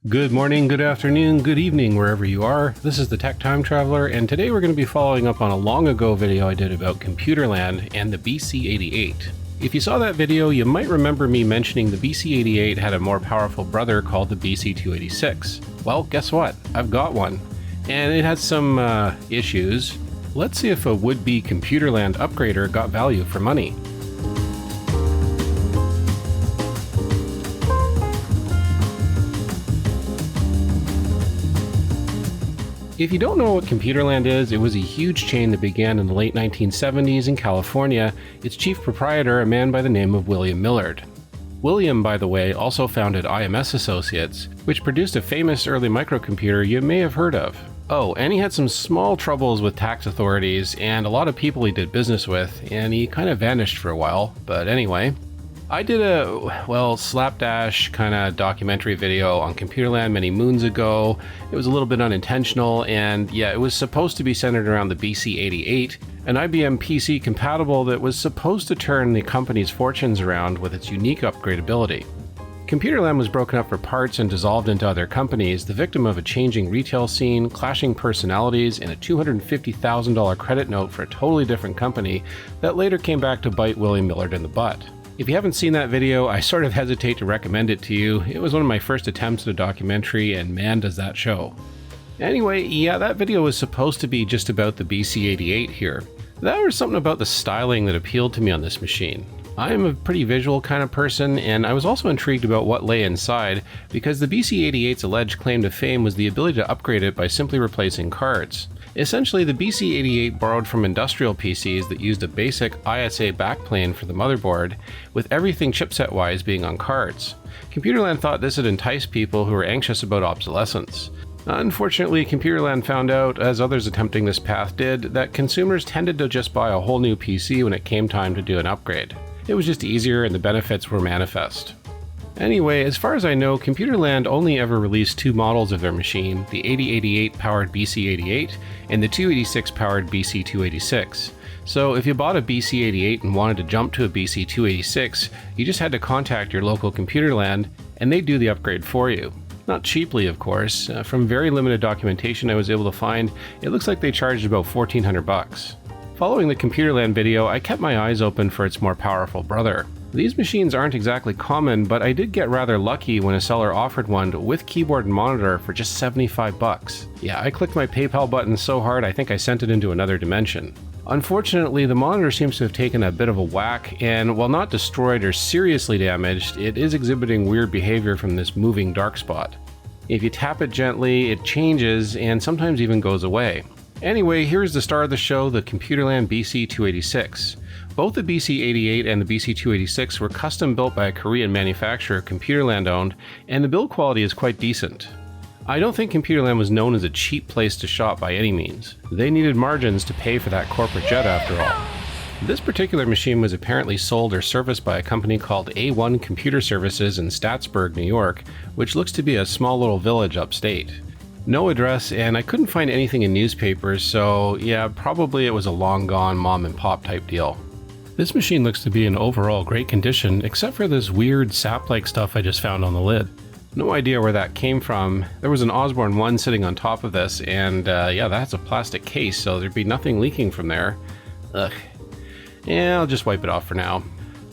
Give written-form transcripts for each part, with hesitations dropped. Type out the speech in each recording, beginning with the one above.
Good morning, good afternoon, good evening, wherever you are. This is the Tech Time Traveler, and today we're going to be following up on a long ago video I did about Computerland and the BC88. If you saw that video, you might remember me mentioning the BC88 had a more powerful brother called the BC286. Well, guess what? I've got one. And it has some issues. Let's see if a would-be Computerland upgrader got value for money. If you don't know what Computerland is, it was a huge chain that began in the late 1970s in California, its chief proprietor a man by the name of William Millard. William, by the way, also founded IMS Associates, which produced a famous early microcomputer you may have heard of. Oh, and he had some small troubles with tax authorities and a lot of people he did business with, and he kind of vanished for a while, but anyway. I did a, slapdash kind of documentary video on Computerland many moons ago. It was a little bit unintentional, and yeah, it was supposed to be centered around the BC88, an IBM PC compatible that was supposed to turn the company's fortunes around with its unique upgradability. Computerland was broken up for parts and dissolved into other companies, the victim of a changing retail scene, clashing personalities, and a $250,000 credit note for a totally different company that later came back to bite William Millard in the butt. If you haven't seen that video, I sort of hesitate to recommend it to you. It was one of my first attempts at a documentary, and man does that show. Anyway, yeah, that video was supposed to be just about the BC88 here. There was something about the styling that appealed to me on this machine. I'm a pretty visual kind of person, and I was also intrigued about what lay inside, because the BC88's alleged claim to fame was the ability to upgrade it by simply replacing cards. Essentially, the BC88 borrowed from industrial PCs that used a basic ISA backplane for the motherboard, with everything chipset-wise being on cards. Computerland thought this would entice people who were anxious about obsolescence. Unfortunately, Computerland found out, as others attempting this path did, that consumers tended to just buy a whole new PC when it came time to do an upgrade. It was just easier and the benefits were manifest. Anyway, as far as I know, Computerland only ever released two models of their machine, the 8088 powered BC88 and the 286 powered BC286. So if you bought a BC88 and wanted to jump to a BC286, you just had to contact your local Computerland and they'd do the upgrade for you. Not cheaply, of course. From very limited documentation I was able to find, it looks like they charged about $1,400. Following the Computerland video, I kept my eyes open for its more powerful brother. These machines aren't exactly common, but I did get rather lucky when a seller offered one with keyboard and monitor for just $75. Yeah, I clicked my PayPal button so hard I think I sent it into another dimension. Unfortunately, the monitor seems to have taken a bit of a whack, and while not destroyed or seriously damaged, it is exhibiting weird behavior from this moving dark spot. If you tap it gently, it changes and sometimes even goes away. Anyway, here's the star of the show, the Computerland BC286. Both the BC88 and the BC286 were custom built by a Korean manufacturer Computerland owned, and the build quality is quite decent. I don't think Computerland was known as a cheap place to shop by any means. They needed margins to pay for that corporate jet after all. This particular machine was apparently sold or serviced by a company called A1 Computer Services in Staatsburg, New York, which looks to be a small little village upstate. No address, and I couldn't find anything in newspapers, so yeah, probably it was a long gone mom and pop type deal. This machine looks to be in overall great condition, except for this weird sap-like stuff I just found on the lid. No idea where that came from. There was an Osborne 1 sitting on top of this, and yeah, that's a plastic case, so there'd be nothing leaking from there. Ugh. Yeah, I'll just wipe it off for now.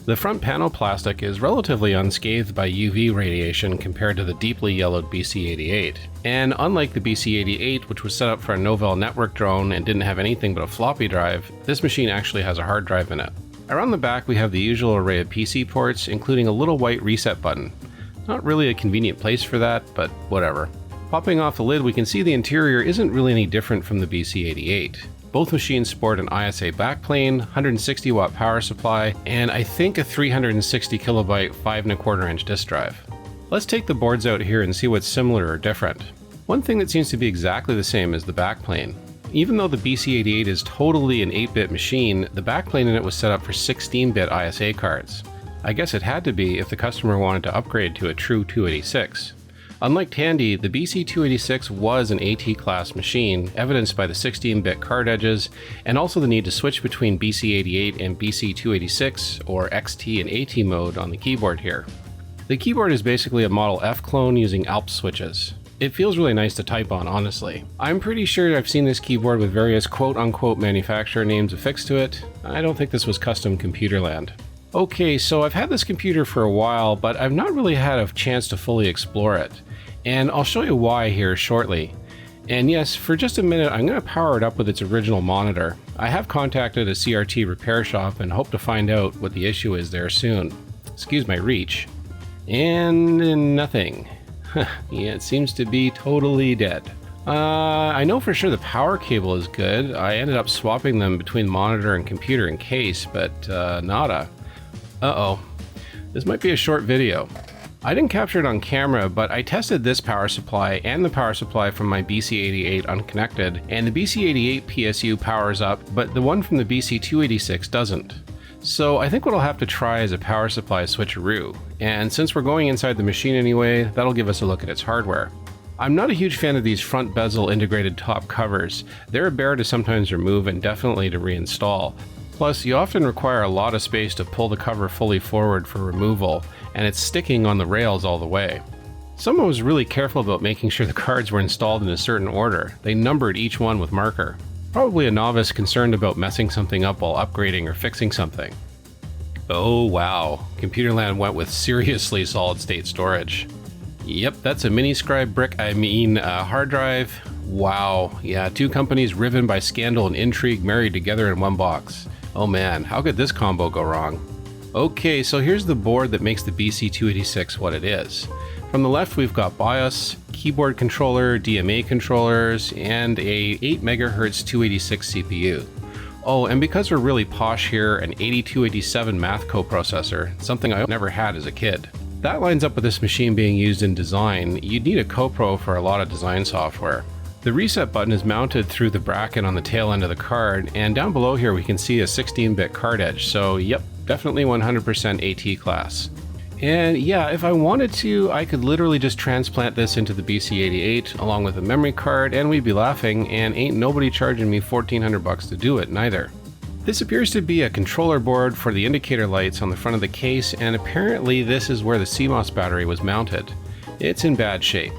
The front panel plastic is relatively unscathed by UV radiation compared to the deeply yellowed BC88. And unlike the BC88, which was set up for a Novell network drone and didn't have anything but a floppy drive, this machine actually has a hard drive in it. Around the back we have the usual array of PC ports, including a little white reset button. Not really a convenient place for that, but whatever. Popping off the lid, we can see the interior isn't really any different from the BC88. Both machines sport an ISA backplane, 160 watt power supply, and I think a 360 kilobyte 5¼ inch disk drive. Let's take the boards out here and see what's similar or different. One thing that seems to be exactly the same is the backplane. Even though the BC88 is totally an 8-bit machine, the backplane in it was set up for 16-bit ISA cards. I guess it had to be if the customer wanted to upgrade to a true 286. Unlike Tandy, the BC286 was an AT-class machine, evidenced by the 16-bit card edges, and also the need to switch between BC88 and BC286, or XT and AT mode on the keyboard here. The The keyboard is basically a Model F clone using Alps switches. It feels really nice to type on, honestly. I'm pretty sure I've seen this keyboard with various quote-unquote manufacturer names affixed to it. I don't think this was custom Computerland. Okay, so I've had this computer for a while, but I've not really had a chance to fully explore it. And I'll show you why here shortly. And yes, for just a minute, I'm going to power it up with its original monitor. I have contacted a CRT repair shop and hope to find out what the issue is there soon. Excuse my reach. And nothing. Yeah, it seems to be totally dead. I know for sure the power cable is good. I ended up swapping them between monitor and computer in case, but nada. Uh-oh. This might be a short video. I didn't capture it on camera, but I tested this power supply and the power supply from my BC88 unconnected, and the BC88 PSU powers up, but the one from the BC286 doesn't. So I think what I'll have to try is a power supply switcheroo, and since we're going inside the machine anyway, that'll give us a look at its hardware. I'm not a huge fan of these front bezel integrated top covers. They're a bear to sometimes remove and definitely to reinstall. Plus, you often require a lot of space to pull the cover fully forward for removal, and it's sticking on the rails all the way. Someone was really careful about making sure the cards were installed in a certain order. They numbered each one with marker. Probably a novice concerned about messing something up while upgrading or fixing something. Oh wow, Computerland went with seriously solid state storage. Yep, that's a mini scribe brick, hard drive. Wow, yeah, two companies riven by scandal and intrigue married together in one box. Oh man, how could this combo go wrong? Okay, so here's the board that makes the BC286 what it is. From the left we've got BIOS, keyboard controller, DMA controllers, and a 8 MHz 286 CPU. Oh, and because we're really posh here, an 8287 math coprocessor, something I never had as a kid. That lines up with this machine being used in design. You'd need a copro for a lot of design software. The reset button is mounted through the bracket on the tail end of the card, and down below here we can see a 16-bit card edge, so yep, definitely 100% AT class. And yeah, if I wanted to, I could literally just transplant this into the BC88 along with a memory card and we'd be laughing, and ain't nobody charging me $1,400 to do it neither. This appears to be a controller board for the indicator lights on the front of the case, and apparently this is where the CMOS battery was mounted. It's in bad shape.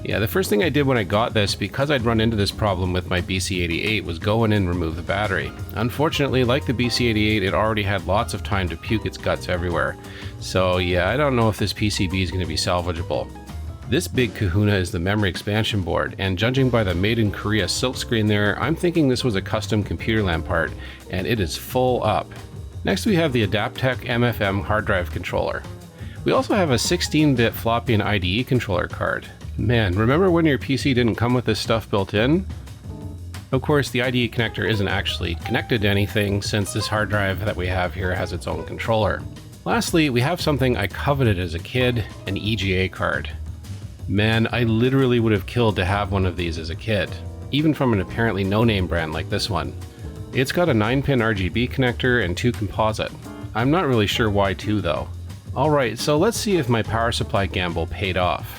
Yeah, the first thing I did when I got this, because I'd run into this problem with my BC88, was go in and remove the battery. Unfortunately, like the BC88, it already had lots of time to puke its guts everywhere. So yeah, I don't know if this PCB is going to be salvageable. This big kahuna is the memory expansion board, and judging by the made in Korea silkscreen there, I'm thinking this was a custom Computerland part, and it is full up. Next we have the Adaptec MFM hard drive controller. We also have a 16-bit floppy and IDE controller card. Man, remember when your PC didn't come with this stuff built in? Of course, the IDE connector isn't actually connected to anything since this hard drive that we have here has its own controller. Lastly, we have something I coveted as a kid, an EGA card. Man, I literally would have killed to have one of these as a kid, even from an apparently no-name brand like this one. It's got a 9-pin RGB connector and 2 composite. I'm not really sure why 2 though. Alright, so let's see if my power supply gamble paid off.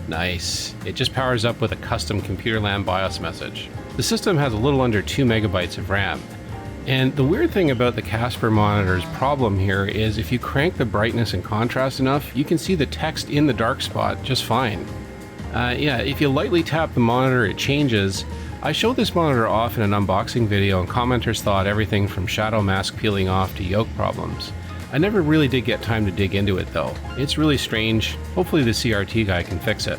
Nice. It just powers up with a custom Computerland BIOS message. The system has a little under 2 megabytes of RAM. And the weird thing about the Casper monitor's problem here is if you crank the brightness and contrast enough, you can see the text in the dark spot just fine. Yeah, if you lightly tap the monitor, it changes. I showed this monitor off in an unboxing video and commenters thought everything from shadow mask peeling off to yoke problems. I never really did get time to dig into it though. It's really strange. Hopefully the CRT guy can fix it.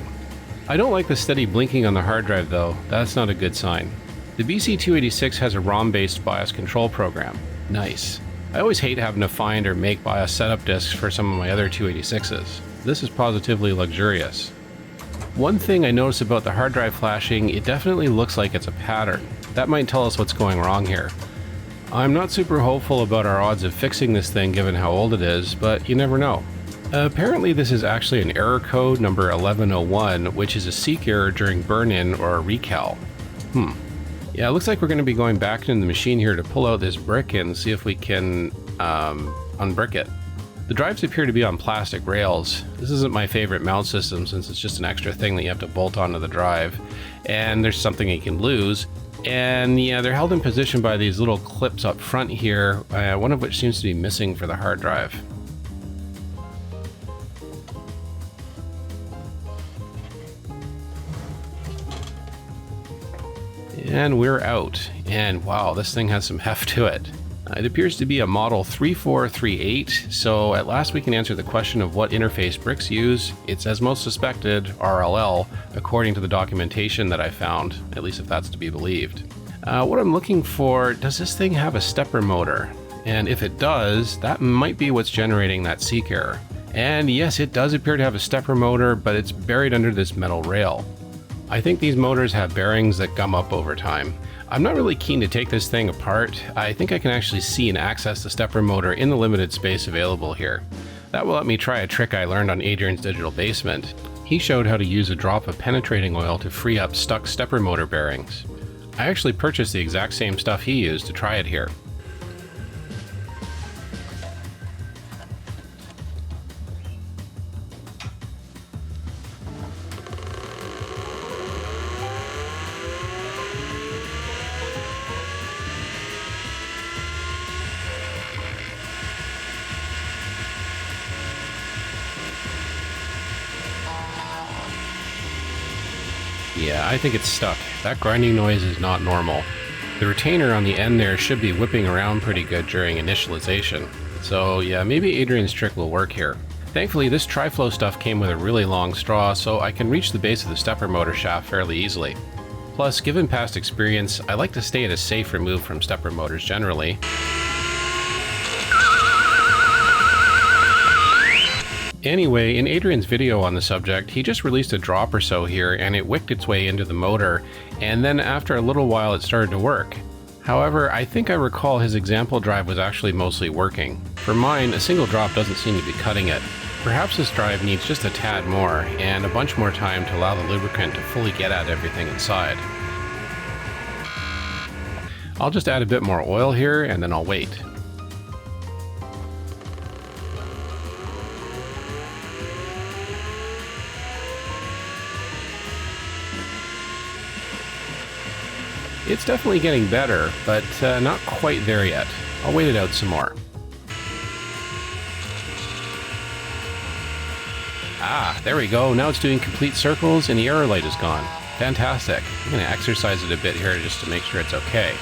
I don't like the steady blinking on the hard drive though. That's not a good sign. The BC286 has a ROM-based BIOS control program. Nice. I always hate having to find or make BIOS setup disks for some of my other 286s. This is positively luxurious. One thing I noticed about the hard drive flashing, it definitely looks like it's a pattern. That might tell us what's going wrong here. I'm not super hopeful about our odds of fixing this thing given how old it is, but you never know. Apparently this is actually an error code number 1101, which is a seek error during burn-in or a recal. Yeah, it looks like we're going to be going back into the machine here to pull out this brick and see if we can unbrick it. The drives appear to be on plastic rails. This isn't my favorite mount system since it's just an extra thing that you have to bolt onto the drive, and there's something you can lose. And yeah, they're held in position by these little clips up front here, one of which seems to be missing for the hard drive. And we're out. And wow, this thing has some heft to it. It appears to be a model 3438, so at last we can answer the question of what interface bricks use. It's, as most suspected, RLL, according to the documentation that I found, at least if that's to be believed. What I'm looking for, does this thing have a stepper motor? And if it does, that might be what's generating that seek error. And yes, it does appear to have a stepper motor, but it's buried under this metal rail. I think these motors have bearings that gum up over time. I'm not really keen to take this thing apart. I think I can actually see and access the stepper motor in the limited space available here. That will let me try a trick I learned on Adrian's Digital Basement. He showed how to use a drop of penetrating oil to free up stuck stepper motor bearings. I actually purchased the exact same stuff he used to try it here. Yeah, I think it's stuck. That grinding noise is not normal. The retainer on the end there should be whipping around pretty good during initialization. So yeah, maybe Adrian's trick will work here. Thankfully, this tri-flow stuff came with a really long straw, so I can reach the base of the stepper motor shaft fairly easily. Plus, given past experience, I like to stay at a safe remove from stepper motors generally. Anyway, in Adrian's video on the subject, he just released a drop or so here and it wicked its way into the motor, and then after a little while it started to work. However, I think I recall his example drive was actually mostly working. For mine, a single drop doesn't seem to be cutting it. Perhaps this drive needs just a tad more, and a bunch more time to allow the lubricant to fully get at everything inside. I'll just add a bit more oil here and then I'll wait. It's definitely getting better, but not quite there yet. I'll wait it out some more. Ah, there we go. Now it's doing complete circles and the error light is gone. Fantastic. I'm going to exercise it a bit here just to make sure it's okay.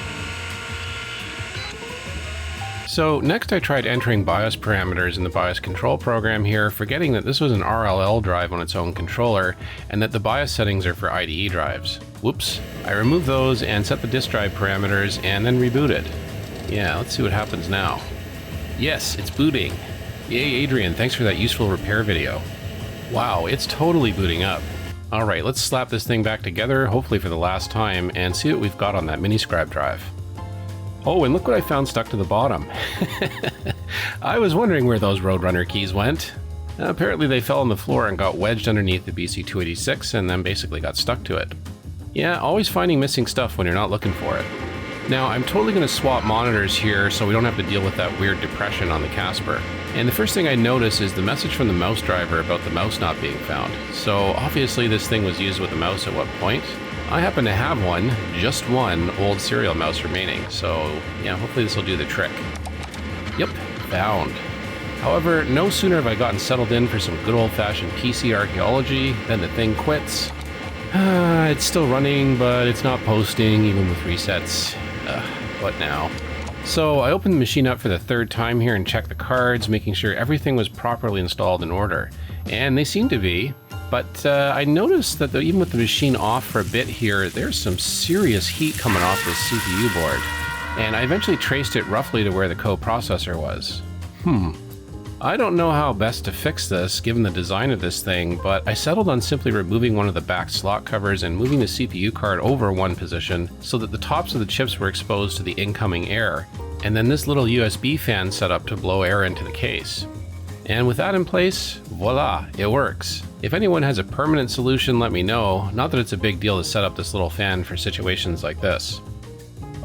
So next I tried entering BIOS parameters in the BIOS control program here, forgetting that this was an RLL drive on its own controller, and that the BIOS settings are for IDE drives. Whoops. I removed those and set the disk drive parameters and then rebooted. Yeah, let's see what happens now. Yes, it's booting. Yay, Adrian, thanks for that useful repair video. Wow, it's totally booting up. Alright, let's slap this thing back together, hopefully for the last time, and see what we've got on that mini scribe drive. Oh, and look what I found stuck to the bottom. I was wondering where those Roadrunner keys went. Apparently they fell on the floor and got wedged underneath the BC286 and then basically got stuck to it. Yeah, always finding missing stuff when you're not looking for it. Now, I'm totally going to swap monitors here so we don't have to deal with that weird depression on the Casper. And the first thing I notice is the message from the mouse driver about the mouse not being found. So obviously this thing was used with a mouse at what point? I happen to have one, just one, old serial mouse remaining, so yeah, hopefully this will do the trick. Yep, found. However, no sooner have I gotten settled in for some good old-fashioned PC archaeology than the thing quits. It's still running, but it's not posting, even with resets. What now? So I opened the machine up for the third time here and checked the cards, making sure everything was properly installed in order. And they seem to be. But I noticed that even with the machine off for a bit here, there's some serious heat coming off this CPU board. And I eventually traced it roughly to where the coprocessor was. I don't know how best to fix this given the design of this thing, but I settled on simply removing one of the back slot covers and moving the CPU card over one position so that the tops of the chips were exposed to the incoming air, and then this little USB fan set up to blow air into the case. And with that in place, voila, it works. If anyone has a permanent solution, let me know. Not that it's a big deal to set up this little fan for situations like this.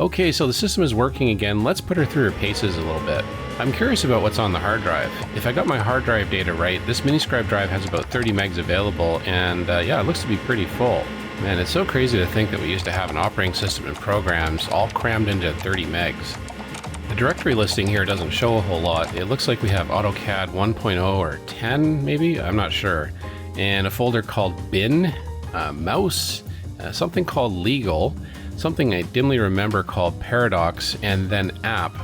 Okay, so the system is working again. Let's put her through her paces a little bit. I'm curious about what's on the hard drive. If I got my hard drive data right, this mini-scribe drive has about 30 megs available, and yeah, it looks to be pretty full. Man, it's so crazy to think that we used to have an operating system and programs all crammed into 30 megs. The directory listing here doesn't show a whole lot. It looks like we have AutoCAD 1.0 or 10 maybe, I'm not sure. And a folder called bin, mouse, something called legal, something I dimly remember called paradox, and then app.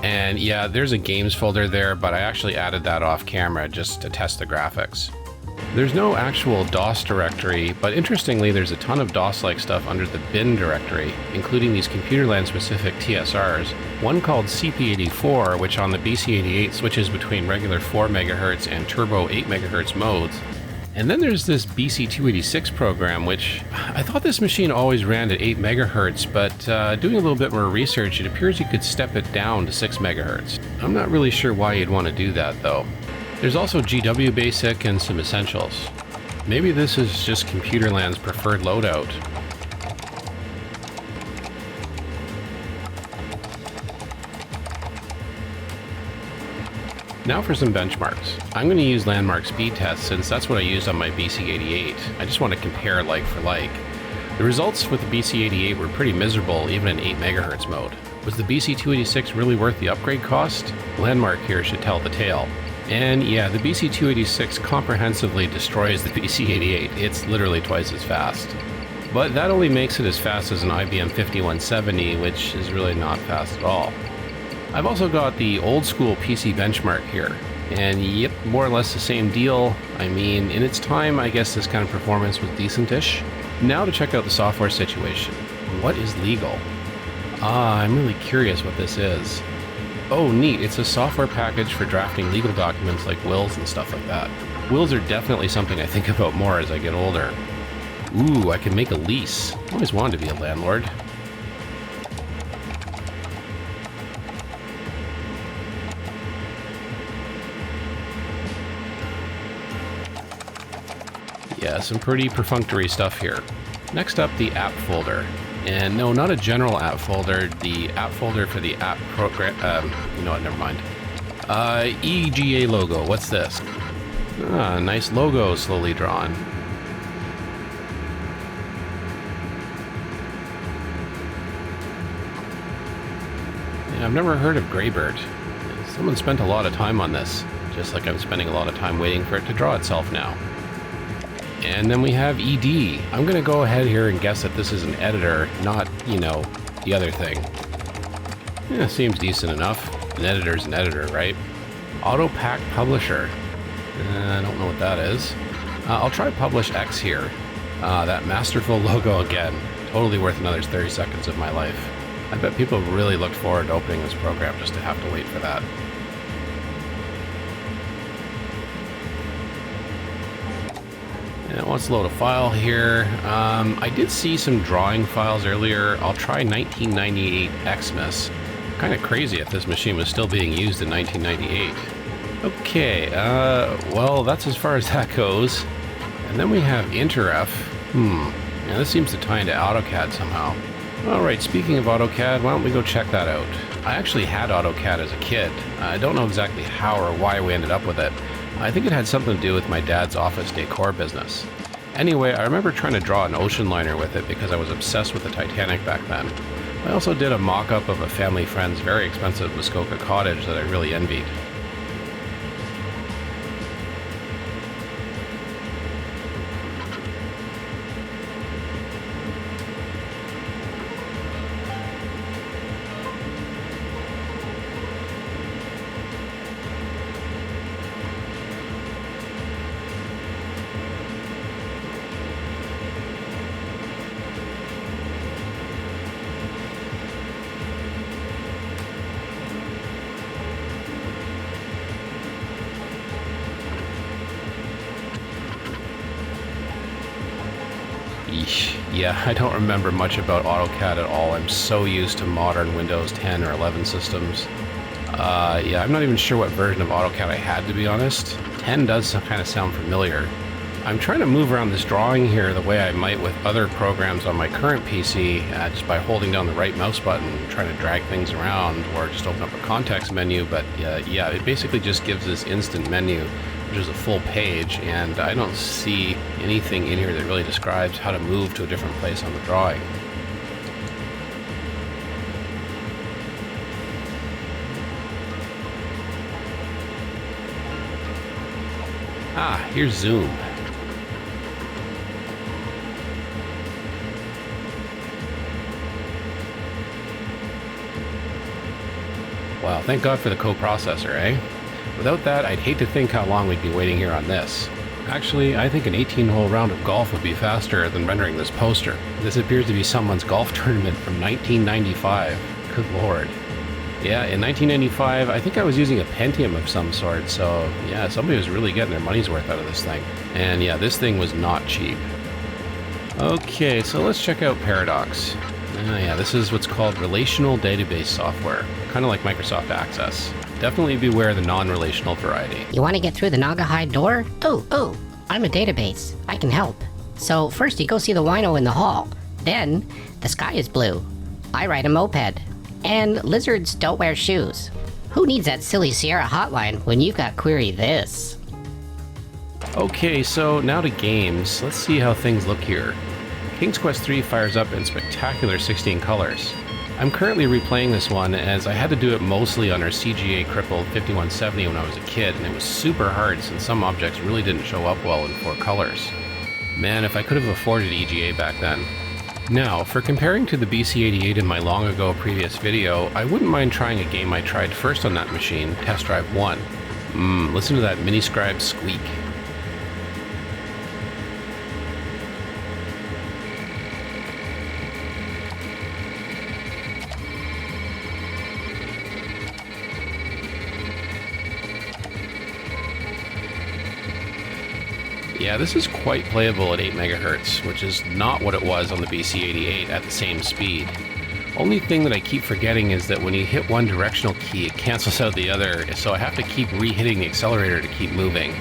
And yeah, there's a games folder there, but I actually added that off camera just to test the graphics. There's no actual DOS directory, but interestingly, there's a ton of DOS-like stuff under the bin directory, including these Computerland specific TSRs, one called CP84, which on the BC88 switches between regular 4 MHz and turbo 8 MHz modes. And then there's this BC286 program, which I thought this machine always ran at 8 MHz, but doing a little bit more research, it appears you could step it down to 6 MHz. I'm not really sure why you'd want to do that though. There's also GW Basic and some essentials. Maybe this is just Computerland's preferred loadout. Now for some benchmarks. I'm going to use landmark speed tests since that's what I used on my BC88. I just want to compare like for like. The results with the BC88 were pretty miserable even in 8 MHz mode. Was the BC286 really worth the upgrade cost? Landmark here should tell the tale. And yeah, the BC286 comprehensively destroys the BC88. It's literally twice as fast. But that only makes it as fast as an IBM 5170, which is really not fast at all. I've also got the old school PC benchmark here, and yep, more or less the same deal. I mean, in its time, I guess this kind of performance was decent-ish. Now to check out the software situation. What is legal? I'm really curious what this is. Oh, neat, it's a software package for drafting legal documents like wills and stuff like that. Wills are definitely something I think about more as I get older. Ooh, I can make a lease. I always wanted to be a landlord. Yeah, some pretty perfunctory stuff here. Next up, the app folder. And no, not a general app folder, the app folder for the app program, you know what, never mind. EGA logo, what's this? Ah, nice logo slowly drawn. Yeah, I've never heard of Graybird. Someone spent a lot of time on this, just like I'm spending a lot of time waiting for it to draw itself now. And then we have ED. I'm going to go ahead here and guess that this is an editor, not, you know, the other thing. Yeah, seems decent enough. An editor's an editor, right? Autopack Publisher. I don't know what that is. I'll try Publish X here. That masterful logo again. Totally worth another 30 seconds of my life. I bet people really looked forward to opening this program just to have to wait for that. And it wants to load a file here. I did see some drawing files earlier. I'll try 1998 Xmas. Kind of crazy if this machine was still being used in 1998. Okay, well, that's as far as that goes. And then we have Interf. Now this seems to tie into AutoCAD somehow. Alright, speaking of AutoCAD, why don't we go check that out? I actually had AutoCAD as a kid. I don't know exactly how or why we ended up with it. I think it had something to do with my dad's office decor business. Anyway, I remember trying to draw an ocean liner with it because I was obsessed with the Titanic back then. I also did a mock-up of a family friend's very expensive Muskoka cottage that I really envied. Yeah, I don't remember much about AutoCAD at all. I'm so used to modern Windows 10 or 11 systems. Yeah, I'm not even sure what version of AutoCAD I had, to be honest. 10 does kind of sound familiar. I'm trying to move around this drawing here the way I might with other programs on my current PC, just by holding down the right mouse button, trying to drag things around, or just open up a context menu. But yeah, it basically just gives this instant menu, which is a full page, and I don't see anything in here that really describes how to move to a different place on the drawing. Ah, here's zoom. Wow, thank God for the coprocessor, eh? Without that, I'd hate to think how long we'd be waiting here on this. Actually, I think an 18-hole round of golf would be faster than rendering this poster. This appears to be someone's golf tournament from 1995. Good lord. Yeah, in 1995, I think I was using a Pentium of some sort, so yeah, somebody was really getting their money's worth out of this thing. And yeah, this thing was not cheap. Okay, so let's check out Paradox. Yeah, this is what's called relational database software, kind of like Microsoft Access. Definitely beware the non-relational variety. You want to get through the Naugahyde door? Oh, I'm a database. I can help. So first you go see the wino in the hall. Then, the sky is blue. I ride a moped. And lizards don't wear shoes. Who needs that silly Sierra hotline when you've got query this? Okay, so now to games. Let's see how things look here. King's Quest III fires up in spectacular 16 colors. I'm currently replaying this one as I had to do it mostly on our CGA crippled 5170 when I was a kid, and it was super hard since some objects really didn't show up well in 4 colors. Man, if I could have afforded EGA back then. Now, for comparing to the BC88 in my long ago previous video, I wouldn't mind trying a game I tried first on that machine, Test Drive 1. Listen to that Miniscribe squeak. Yeah, this is quite playable at 8 MHz, which is not what it was on the BC88 at the same speed. Only thing that I keep forgetting is that when you hit one directional key, it cancels out the other, so I have to keep re-hitting the accelerator to keep moving.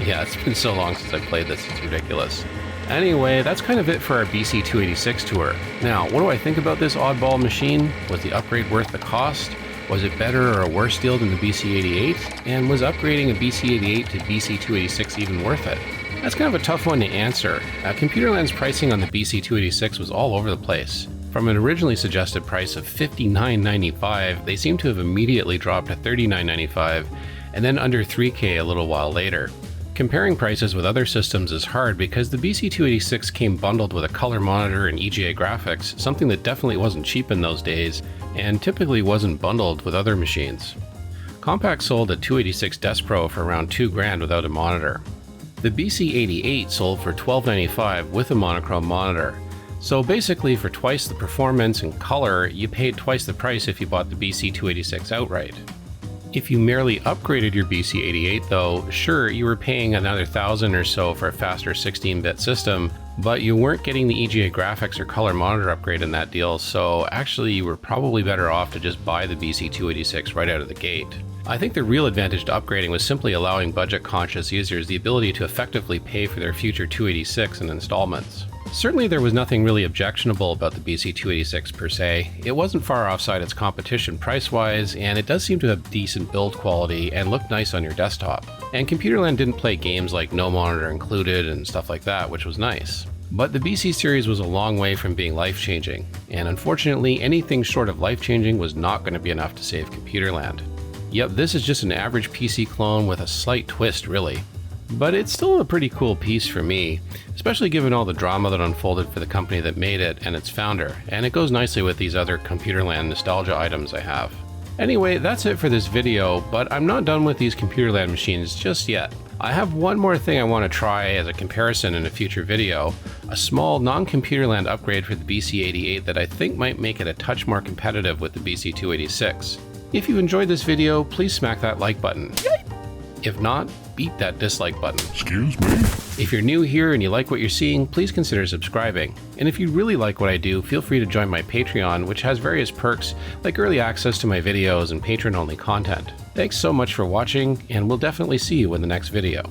Yeah, it's been so long since I've played this, it's ridiculous. Anyway, that's kind of it for our BC286 Tour. Now, what do I think about this oddball machine? Was the upgrade worth the cost? Was it better or a worse deal than the BC88? And was upgrading a BC88 to BC286 even worth it? That's kind of a tough one to answer. Computerland's pricing on the BC286 was all over the place. From an originally suggested price of $59.95, they seem to have immediately dropped to $39.95, and then under $3K a little while later. Comparing prices with other systems is hard because the BC286 came bundled with a color monitor and EGA graphics, something that definitely wasn't cheap in those days, and typically wasn't bundled with other machines. Compaq sold a 286 Desk Pro for around $2,000 without a monitor. The BC88 sold for $12.95 with a monochrome monitor. So basically for twice the performance and color, you paid twice the price if you bought the BC286 outright. If you merely upgraded your BC88 though, sure, you were paying another $1,000 or so for a faster 16-bit system, but you weren't getting the EGA graphics or color monitor upgrade in that deal, so actually you were probably better off to just buy the BC286 right out of the gate. I think the real advantage to upgrading was simply allowing budget-conscious users the ability to effectively pay for their future 286 in installments. Certainly there was nothing really objectionable about the BC286 per se. It wasn't far offside its competition price-wise, and it does seem to have decent build quality and look nice on your desktop. And Computerland didn't play games like No Monitor Included and stuff like that, which was nice. But the BC series was a long way from being life-changing, and unfortunately anything short of life-changing was not going to be enough to save Computerland. Yep, this is just an average PC clone with a slight twist, really. But it's still a pretty cool piece for me, especially given all the drama that unfolded for the company that made it and its founder, and it goes nicely with these other Computerland nostalgia items I have. Anyway, that's it for this video, but I'm not done with these Computerland machines just yet. I have one more thing I want to try as a comparison in a future video, a small non-Computerland upgrade for the BC88 that I think might make it a touch more competitive with the BC286. If you enjoyed this video, please smack that like button. If not, beat that dislike button. Excuse me? If you're new here and you like what you're seeing, please consider subscribing. And if you really like what I do, feel free to join my Patreon, which has various perks like early access to my videos and patron-only content. Thanks so much for watching, and we'll definitely see you in the next video.